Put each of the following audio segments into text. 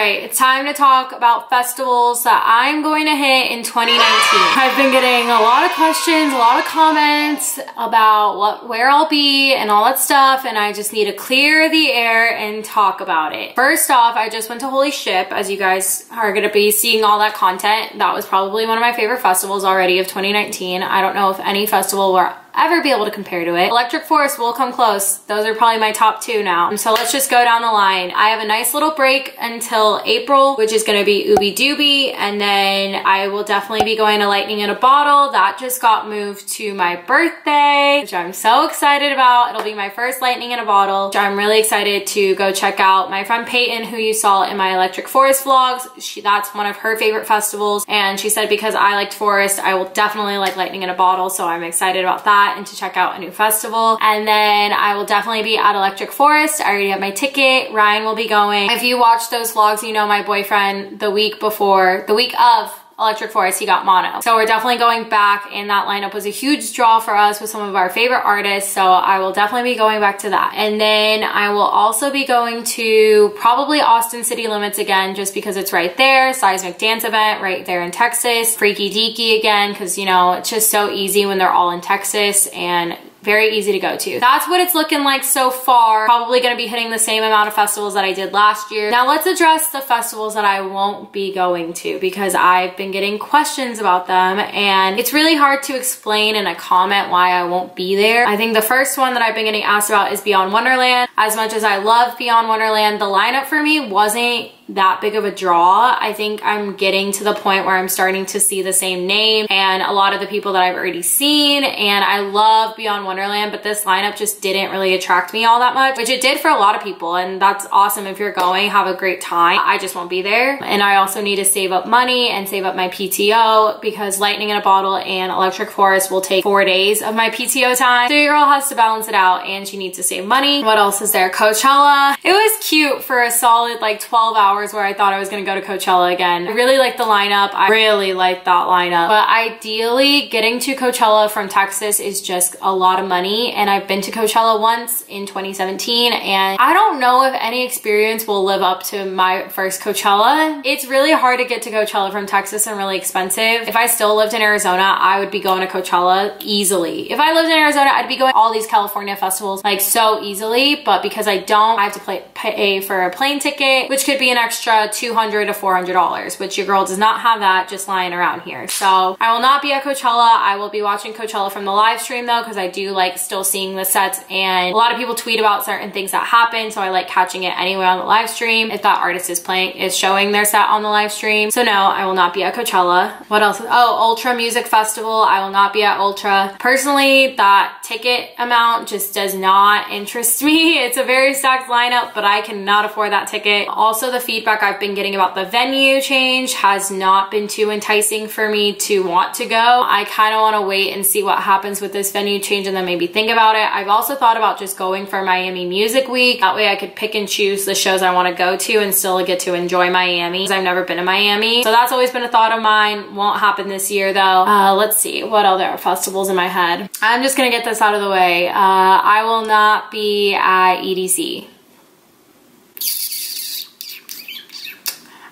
right, it's time to talk about festivals that I'm going to hit in 2019. I've been getting a lot of questions, a lot of comments about where I'll be and all that stuff, and I just need to clear the air and talk about it. First off, I just went to Holy Ship. As you guys are going to be seeing all that content, that was probably one of my favorite festivals already of 2019. I don't know if any festival will ever be able to compare to it. Electric Forest will come close. Those are probably my top two now. So let's just go down the line. I have a nice little break until April, which is gonna be Ooby Dooby, and then I will definitely be going to Lightning in a Bottle. That just got moved to my birthday, which I'm so excited about. It'll be my first Lightning in a Bottle, which I'm really excited to go check out. My friend Peyton, who you saw in my Electric Forest vlogs, that's one of her favorite festivals, and she said because I liked Forest, I will definitely like Lightning in a Bottle, so I'm excited about that and to check out a new festival. And then I will definitely be at Electric Forest. I already have my ticket. Ryan will be going. If you watch those vlogs, you know my boyfriend the week of Electric Forest, he got mono. So we're definitely going back, and that lineup was a huge draw for us with some of our favorite artists, so I will definitely be going back to that. And then I will also be going to probably Austin City Limits again, just because it's right there. Seismic Dance Event right there in Texas. Freaky Deaky again, because you know, it's just so easy when they're all in Texas and very easy to go to. That's what it's looking like so far. Probably gonna be hitting the same amount of festivals that I did last year. Now let's address the festivals that I won't be going to, because I've been getting questions about them and it's really hard to explain in a comment why I won't be there. I think the first one that I've been getting asked about is Beyond Wonderland. As much as I love Beyond Wonderland, the lineup for me wasn't that big of a draw. I think I'm getting to the point where I'm starting to see the same name and a lot of the people that I've already seen, and I love Beyond Wonderland, but this lineup just didn't really attract me all that much, which it did for a lot of people, and that's awesome. If you're going, have a great time. I just won't be there, and I also need to save up money and save up my PTO, because Lightning in a Bottle and Electric Forest will take 4 days of my PTO time, so your girl has to balance it out and she needs to save money. What else is there? Coachella. It was cute for a solid like 12 hours where I thought I was gonna go to Coachella again. I really like the lineup. I really like that lineup. But ideally, getting to Coachella from Texas is just a lot of money, and I've been to Coachella once in 2017, and I don't know if any experience will live up to my first Coachella. It's really hard to get to Coachella from Texas and really expensive. If I still lived in Arizona, I would be going to Coachella easily. If I lived in Arizona, I'd be going to all these California festivals like so easily, but because I don't, I have to pay for a plane ticket, which could be an extra $200 to $400, which your girl does not have that just lying around here. So I will not be at Coachella. I will be watching Coachella from the live stream though, because I do like still seeing the sets, and a lot of people tweet about certain things that happen, so I like catching it anyway on the live stream if that artist is showing their set on the live stream. So no, I will not be at Coachella. What else? Oh, Ultra Music Festival. I will not be at Ultra. Personally, that ticket amount just does not interest me. It's a very stacked lineup, but I cannot afford that ticket. Also, the feedback I've been getting about the venue change has not been too enticing for me to want to go. I kind of want to wait and see what happens with this venue change and then maybe think about it. I've also thought about just going for Miami Music Week. That way I could pick and choose the shows I want to go to and still get to enjoy Miami, because I've never been to Miami. So that's always been a thought of mine. Won't happen this year though. Let's see what other festivals in my head. I'm just gonna get this out of the way. I will not be at EDC.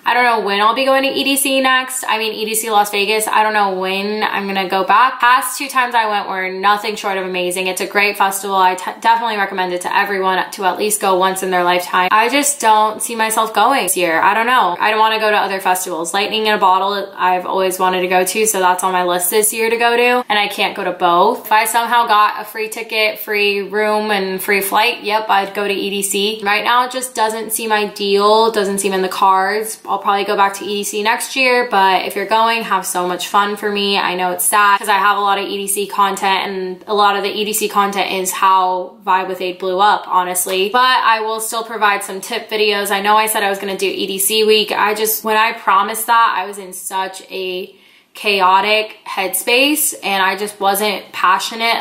I don't know when I'll be going to EDC next. I mean, EDC Las Vegas, I don't know when I'm gonna go back. Past 2 times I went were nothing short of amazing. It's a great festival. I definitely recommend it to everyone to at least go once in their lifetime. I just don't see myself going this year. I don't know. I don't wanna go to other festivals. Lightning in a Bottle, I've always wanted to go to, so that's on my list this year to go to, and I can't go to both. If I somehow got a free ticket, free room, and free flight, yep, I'd go to EDC. Right now, it just doesn't seem ideal, doesn't seem in the cards. I'll probably go back to EDC next year, but if you're going, have so much fun for me. I know it's sad because I have a lot of EDC content, and a lot of the EDC content is how Vibe with Aid blew up, honestly. But I will still provide some tip videos. I know I said I was gonna do EDC week. When I promised that, I was in such a chaotic headspace, and I just wasn't passionate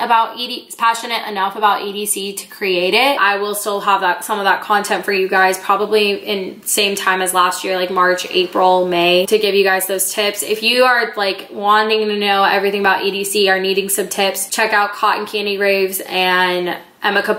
enough about EDC to create it. I will still have some of that content for you guys, probably in same time as last year, like March, April, May, to give you guys those tips. If you are like wanting to know everything about EDC or needing some tips, check out Cotton Kandi Raves and Emma Cotton.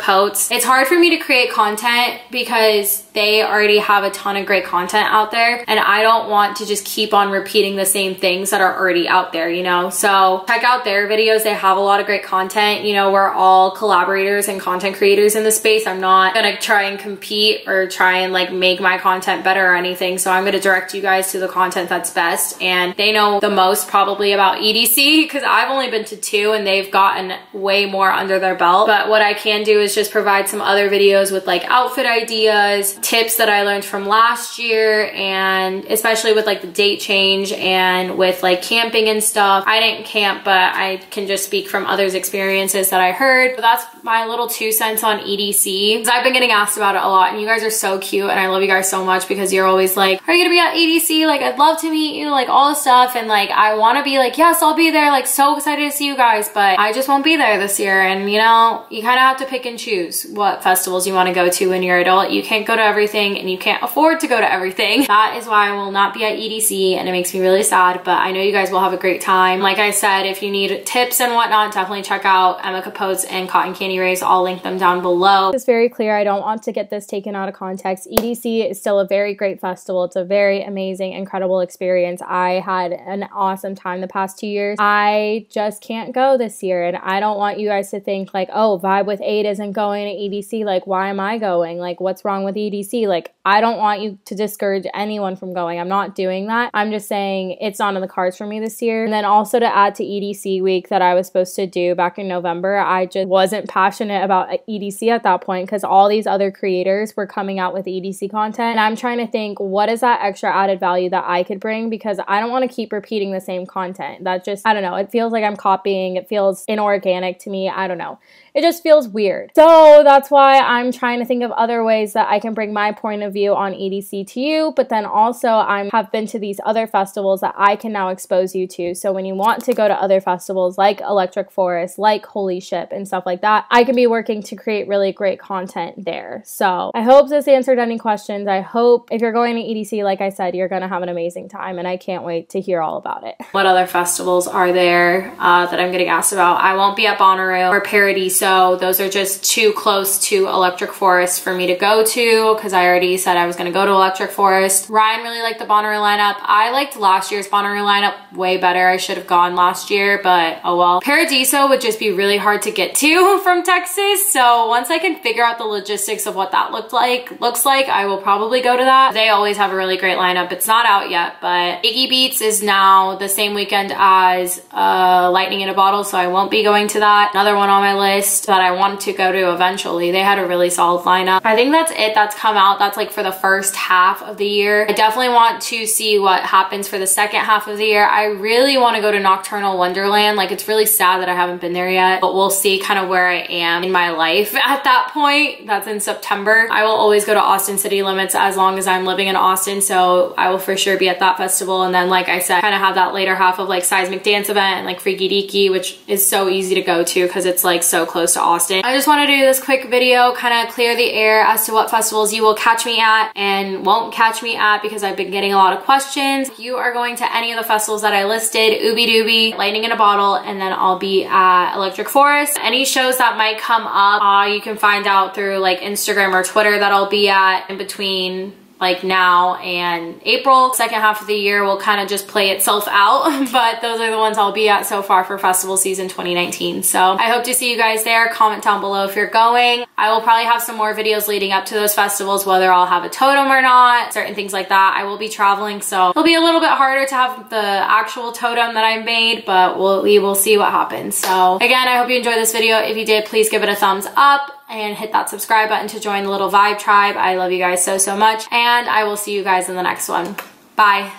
It's hard for me to create content because they already have a ton of great content out there, and I don't want to just keep on repeating the same things that are already out there, you know? So check out their videos. They have a lot of great content. You know, we're all collaborators and content creators in the space. I'm not gonna try and compete or try and like make my content better or anything. So I'm gonna direct you guys to the content that's best, and they know the most probably about EDC because I've only been to 2 and they've gotten way more under their belt. But what I can do is just provide some other videos with like outfit ideas, tips that I learned from last year, and especially with like the date change and with like camping and stuff. I didn't camp, but I can just speak from others' experiences that I heard. So that's my little 2 cents on EDC, because I've been getting asked about it a lot, and you guys are so cute and I love you guys so much because you're always like, are you gonna be at EDC? Like, I'd love to meet you, like all this stuff. And like, I want to be like, yes, I'll be there, like so excited to see you guys, but I just won't be there this year. And you know, you kind of have to pick and choose what festivals you want to go to when you're an adult. You can't go to everything and you can't afford to go to everything. That is why I will not be at EDC, and it makes me really sad, but I know you guys will have a great time. Like I said, if you need tips and whatnot, definitely check out Emma Cotton and Cotton Kandi Raves. I'll link them down below. It's very clear. I don't want to get this taken out of context. EDC is still a very great festival. It's a very amazing, incredible experience. I had an awesome time the past 2 years. I just can't go this year, and I don't want you guys to think like, oh, Vibe with 8 isn't going to EDC. Like, why am I going? Like, what's wrong with EDC? Like, I don't want you to discourage anyone from going. I'm not doing that. I'm just saying it's not in the cards for me this year. And then also to add to EDC week that I was supposed to do back in November, I just wasn't passionate about EDC at that point because all these other creators were coming out with EDC content. And I'm trying to think, what is that extra added value that I could bring? Because I don't want to keep repeating the same content. That just, I don't know, it feels like I'm copying. It feels inorganic to me. I don't know. It just feels weird. So that's why I'm trying to think of other ways that I can bring my point of view on EDC to you, but then also I have been to these other festivals that I can now expose you to. So when you want to go to other festivals like Electric Forest, like Holy Ship and stuff like that, I can be working to create really great content there. So I hope this answered any questions. I hope if you're going to EDC, like I said, you're gonna have an amazing time, and I can't wait to hear all about it. What other festivals are there that I'm getting asked about? I won't be at Bonnaroo or Paradiso. So those are just too close to Electric Forest for me to go to because I already said I was going to go to Electric Forest. Ryan really liked the Bonnaroo lineup. I liked last year's Bonnaroo lineup way better. I should have gone last year, but oh well. Paradiso would just be really hard to get to from Texas. So once I can figure out the logistics of what that looks like, I will probably go to that. They always have a really great lineup. It's not out yet, but Iggy Beats is now the same weekend as Lightning in a Bottle, so I won't be going to that. Another one on my list that I wanted to go to eventually. They had a really solid lineup. I think that's it that's come out. That's like for the first half of the year. I definitely want to see what happens for the second half of the year. I really want to go to Nocturnal Wonderland. Like, it's really sad that I haven't been there yet, but we'll see kind of where I am in my life at that point. That's in September. I will always go to Austin City Limits as long as I'm living in Austin, so I will for sure be at that festival. And then, like I said, kind of have that later half of like Seismic Dance Event and like Freaky Deaky, which is so easy to go to because it's like so close to Austin. I just want to do this quick video, kind of clear the air as to what festivals you will catch me at and won't catch me at, because I've been getting a lot of questions. If you are going to any of the festivals that I listed, Ooby Dooby, Lightning in a Bottle, and then I'll be at Electric Forest. Any shows that might come up, you can find out through like Instagram or Twitter that I'll be at in between like now and April. Second half of the year will kind of just play itself out, but those are the ones I'll be at so far for festival season 2019. So I hope to see you guys there. Comment down below if you're going. I will probably have some more videos leading up to those festivals, whether I'll have a totem or not, certain things like that. I will be traveling, so it'll be a little bit harder to have the actual totem that I made, but we will see what happens. So again, I hope you enjoyed this video. If you did, please give it a thumbs up and hit that subscribe button to join the little Vibe tribe. I love you guys so much, and I will see you guys in the next one. Bye.